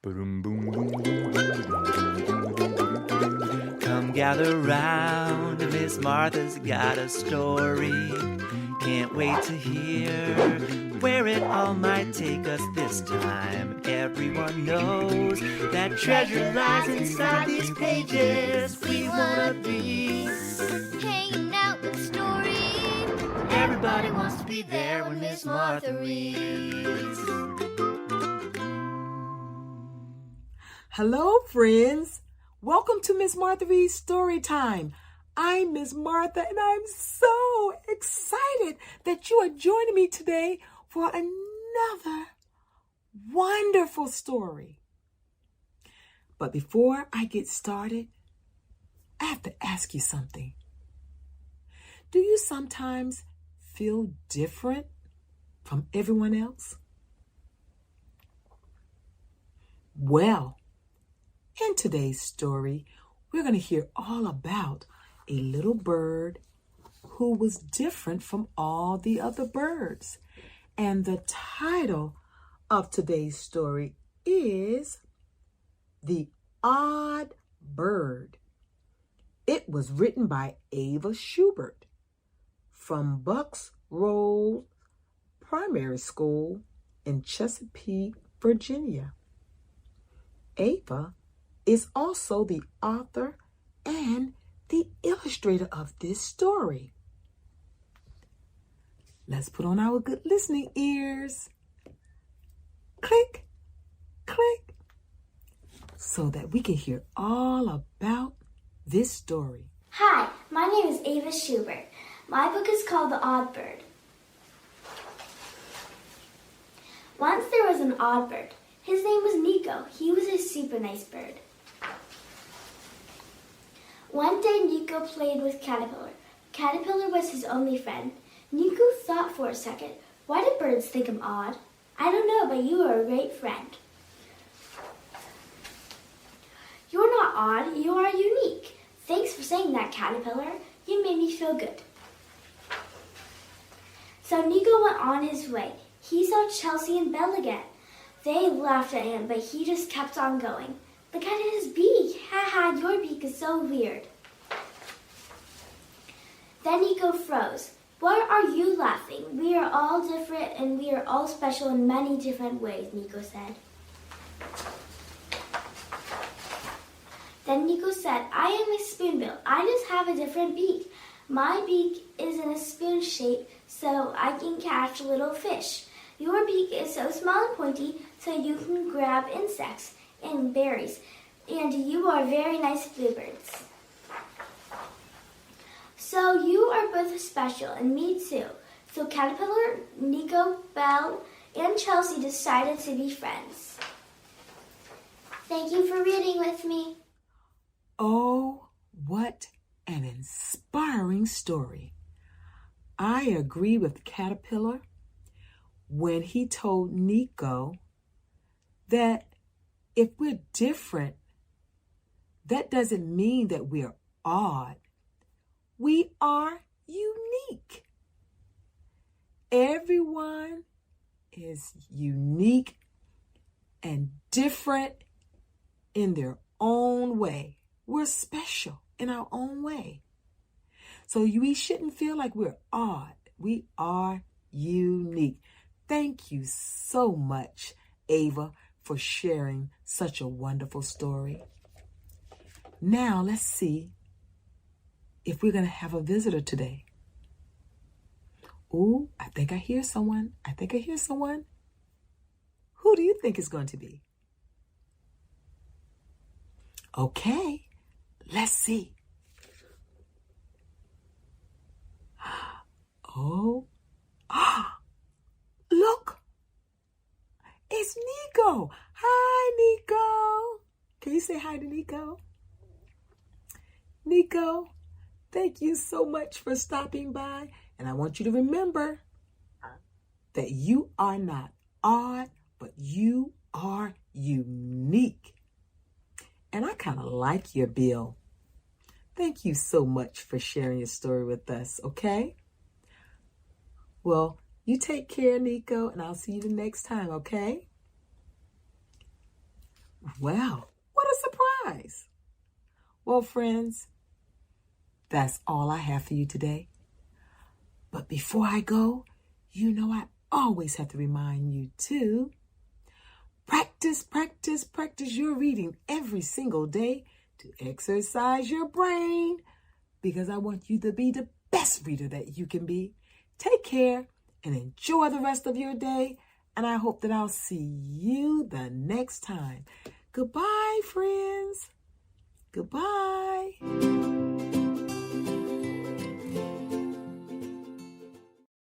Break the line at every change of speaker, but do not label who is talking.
Come gather round, Miss Martha's got a story. Can't wait to hear where it all might take us this time. Everyone knows that treasure lies inside these pages. We wanna be
hanging out with stories.
Everybody wants to be there when Miss Martha reads.
Hello, friends. Welcome to Miss Martha Reads Story Time. I'm Miss Martha, and I'm so excited that you are joining me today for another wonderful story. But before I get started, I have to ask you something. Do you sometimes feel different from everyone else? Well, in today's story, we're going to hear all about a little bird who was different from all the other birds. And the title of today's story is The Odd Bird. It was written by Ava Shubert from Bucks Road Primary School in Chesapeake, Virginia. Ava is also the author and the illustrator of this story. Let's put on our good listening ears. Click, click, so that we can hear all about this story.
Hi, my name is Ava Shubert. My book is called The Odd Bird. Once there was an odd bird. His name was Nico. He was a super nice bird. One day, Nico played with Caterpillar. Caterpillar was his only friend. Nico thought for a second, why do birds think I'm odd? I don't know, but you are a great friend. You're not odd, you are unique. Thanks for saying that, Caterpillar. You made me feel good. So Nico went on his way. He saw Chelsea and Belle again. They laughed at him, but he just kept on going. Look at his beak. Haha, your beak is so weird. Then Nico froze. Why are you laughing? We are all different and we are all special in many different ways, Nico said. Then Nico said, I am a spoonbill. I just have a different beak. My beak is in a spoon shape so I can catch little fish. Your beak is so small and pointy so you can grab insects and berries. And you are very nice bluebirds. So you are both special, and me too. So Caterpillar, Nico, Belle, and Chelsea decided to be friends. Thank you for reading with me.
Oh, what an inspiring story. I agree with Caterpillar when he told Nico that if we're different, that doesn't mean that we're odd. We are unique. Everyone is unique and different in their own way. We're special in our own way. So we shouldn't feel like we're odd. We are unique. Thank you so much, Ava, for sharing such a wonderful story. Now let's see if we're going to have a visitor today. Ooh, I think I hear someone. Who do you think is going to be? Okay, let's see. Oh, look, it's Nico. Hi, Nico. Can you say hi to Nico? Nico, thank you so much for stopping by. And I want you to remember that you are not odd, but you are unique. And I kind of like your bill. Thank you so much for sharing your story with us, okay? Well, you take care, Nico, and I'll see you the next time, okay? Well, what a surprise. Well, friends, that's all I have for you today. But before I go, I always have to remind you to practice, practice, practice your reading every single day to exercise your brain, because I want you to be the best reader that you can be. Take care and enjoy the rest of your day, and I hope that I'll see you the next time. Goodbye, friends. Goodbye.